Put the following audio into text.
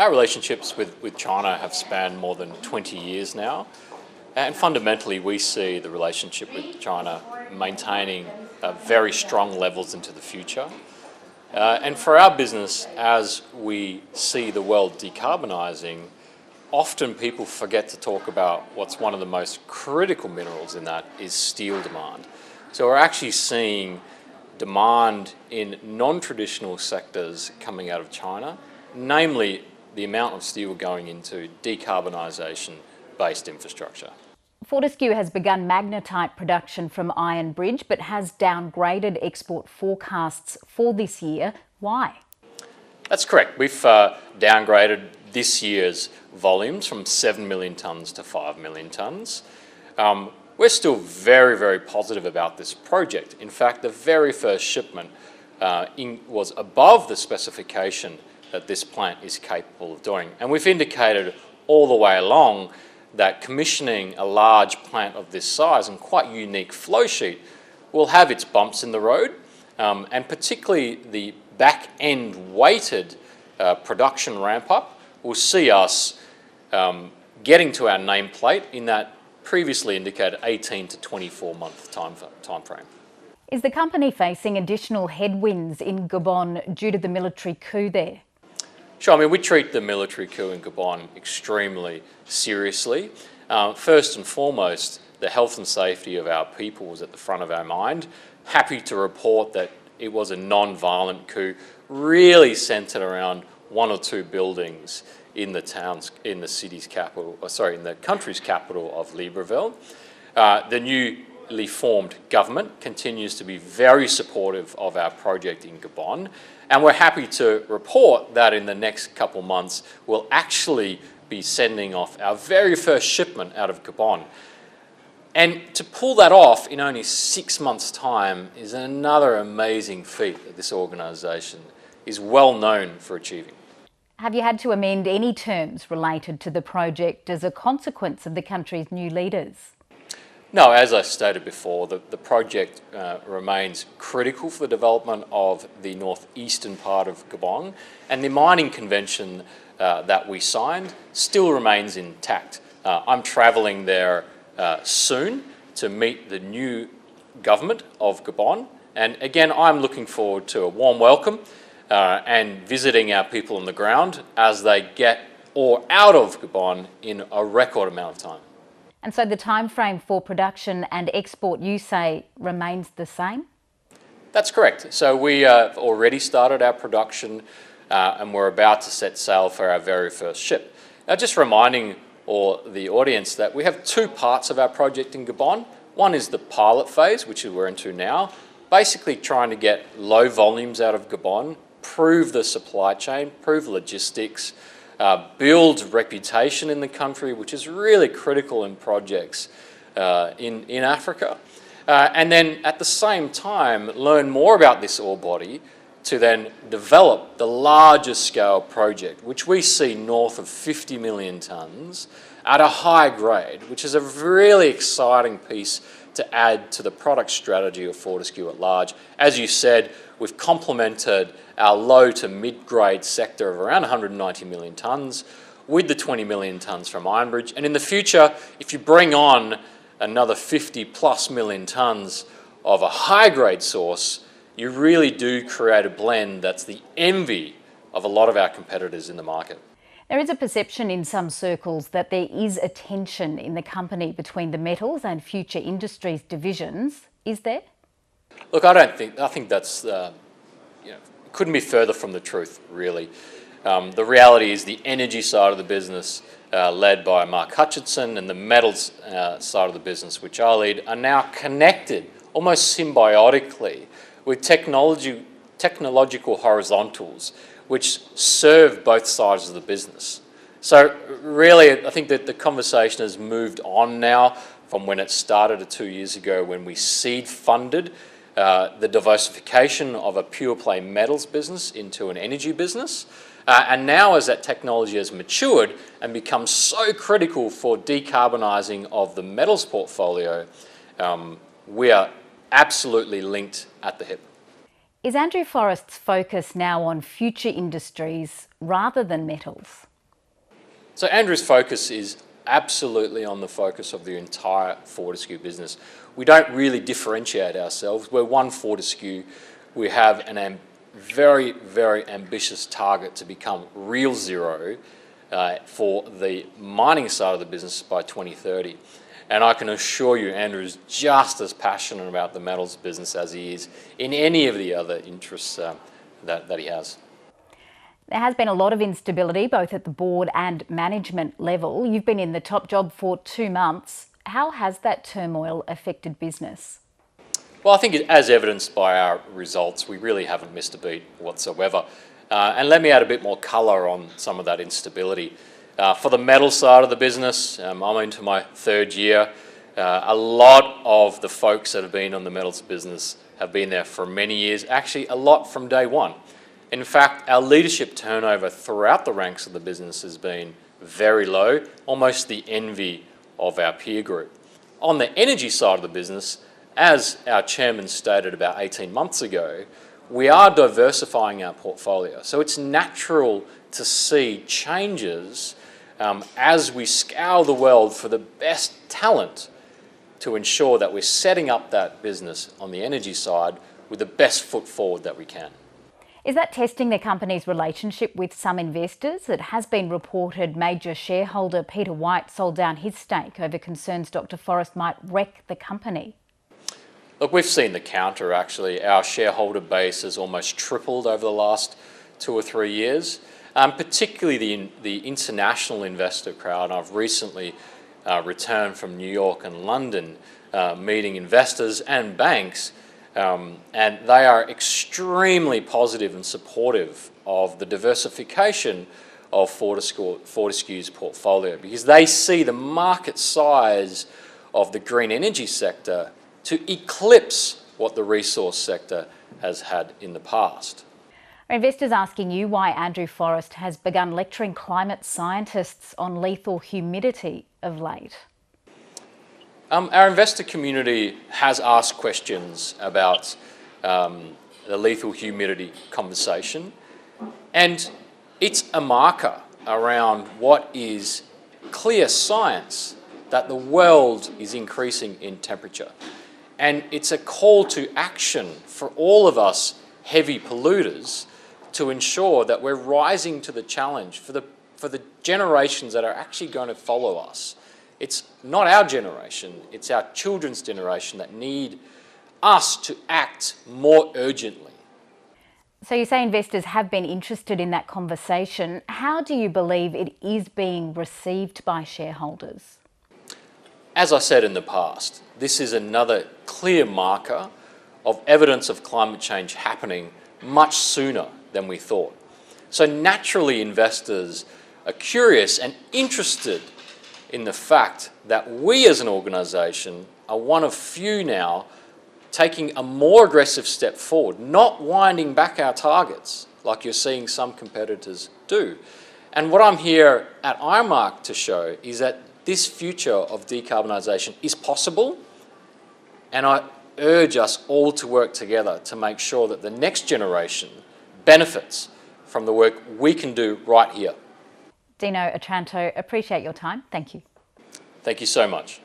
Our relationships with China have spanned more than 20 years now, and fundamentally we see the relationship with China maintaining very strong levels into the future. And for our business, as we see the world decarbonising, often people forget to talk about what's one of the most critical minerals in that is steel demand. So we're actually seeing demand in non-traditional sectors coming out of China, namely the amount of steel going into decarbonisation-based infrastructure. Fortescue has begun magnetite production from Iron Bridge, but has downgraded export forecasts for this year. Why? That's correct. We've downgraded this year's volumes from 7 million tonnes to 5 million tonnes. We're still very, very positive about this project. In fact, the very first shipment was above the specification that this plant is capable of doing. And we've indicated all the way along that commissioning a large plant of this size and quite unique flow sheet will have its bumps in the road, and particularly the back-end weighted production ramp-up will see us getting to our nameplate in that previously indicated 18 to 24 month time frame. Is the company facing additional headwinds in Gabon due to the military coup there? Sure, I mean, we treat the military coup in Gabon extremely seriously. First and foremost, the health and safety of our people was at the front of our mind. Happy to report that it was a non-violent coup, really centred around one or two buildings in the country's capital of Libreville. The newly formed government continues to be very supportive of our project in Gabon, and we're happy to report that in the next couple of months we'll actually be sending off our very first shipment out of Gabon. And to pull that off in only 6 months' time is another amazing feat that this organisation is well known for achieving. Have you had to amend any terms related to the project as a consequence of the country's new leaders? No, as I stated before, the project remains critical for the development of the northeastern part of Gabon, and the mining convention that we signed still remains intact. I'm travelling there soon to meet the new government of Gabon, and again I'm looking forward to a warm welcome and visiting our people on the ground as they get ore out of Gabon in a record amount of time. And so the time frame for production and export, you say, remains the same? That's correct. So we have already started our production and we're about to set sail for our very first ship. Now, just reminding the audience that we have two parts of our project in Gabon. One is the pilot phase, which we're into now, basically trying to get low volumes out of Gabon, prove the supply chain, prove logistics, build reputation in the country, which is really critical in projects in Africa. And then at the same time, learn more about this ore body to then develop the largest scale project, which we see north of 50 million tonnes at a high grade, which is a really exciting piece to add to the product strategy of Fortescue at large. As you said, we've complemented our low to mid-grade sector of around 190 million tonnes with the 20 million tonnes from Iron Bridge. And in the future, if you bring on another 50 plus million tonnes of a high-grade source, you really do create a blend that's the envy of a lot of our competitors in the market. There is a perception in some circles that there is a tension in the company between the metals and future industries divisions. Is there? Look, I think that's, couldn't be further from the truth, really. The reality is the energy side of the business, led by Mark Hutchinson, and the metals side of the business, which I lead, are now connected almost symbiotically with technological horizontals which serve both sides of the business. So really, I think that the conversation has moved on now from when it started 2 years ago when we seed funded the diversification of a pure play metals business into an energy business. And now as that technology has matured and become so critical for decarbonising of the metals portfolio, we are absolutely linked at the hip. Is Andrew Forrest's focus now on future industries rather than metals? So Andrew's focus is absolutely on the focus of the entire Fortescue business. We don't really differentiate ourselves. We're one Fortescue. We have a very, very ambitious target to become real zero for the mining side of the business by 2030. And I can assure you Andrew is just as passionate about the metals business as he is in any of the other interests that he has. There has been a lot of instability, both at the board and management level. You've been in the top job for 2 months. How has that turmoil affected business? Well, I think as evidenced by our results, we really haven't missed a beat whatsoever. And let me add a bit more colour on some of that instability. For the metal side of the business, I'm into my 3rd year. A lot of the folks that have been on the metals business have been there for many years, actually a lot from day one. In fact, our leadership turnover throughout the ranks of the business has been very low, almost the envy of our peer group. On the energy side of the business, as our chairman stated about 18 months ago, we are diversifying our portfolio. So it's natural to see changes as we scour the world for the best talent to ensure that we're setting up that business on the energy side with the best foot forward that we can. Is that testing the company's relationship with some investors? It has been reported major shareholder Peter White sold down his stake over concerns Dr. Forrest might wreck the company. Look, we've seen the counter actually. Our shareholder base has almost tripled over the last 2 or 3 years, particularly the international investor crowd. I've recently returned from New York and London meeting investors and banks, and they are extremely positive and supportive of the diversification of Fortescue's portfolio because they see the market size of the green energy sector to eclipse what the resource sector has had in the past. Are investors asking you why Andrew Forrest has begun lecturing climate scientists on lethal humidity of late? Our investor community has asked questions about the lethal humidity conversation, and it's a marker around what is clear science that the world is increasing in temperature. And it's a call to action for all of us heavy polluters to ensure that we're rising to the challenge for the generations that are actually going to follow us. It's not our generation, it's our children's generation that need us to act more urgently. So you say investors have been interested in that conversation. How do you believe it is being received by shareholders? As I said in the past, this is another clear marker of evidence of climate change happening much sooner than we thought. So naturally investors are curious and interested in the fact that we as an organisation are one of few now taking a more aggressive step forward, not winding back our targets like you're seeing some competitors do. And what I'm here at Ironmark to show is that this future of decarbonisation is possible, and I urge us all to work together to make sure that the next generation benefits from the work we can do right here. Dino Otranto, appreciate your time. Thank you. Thank you so much.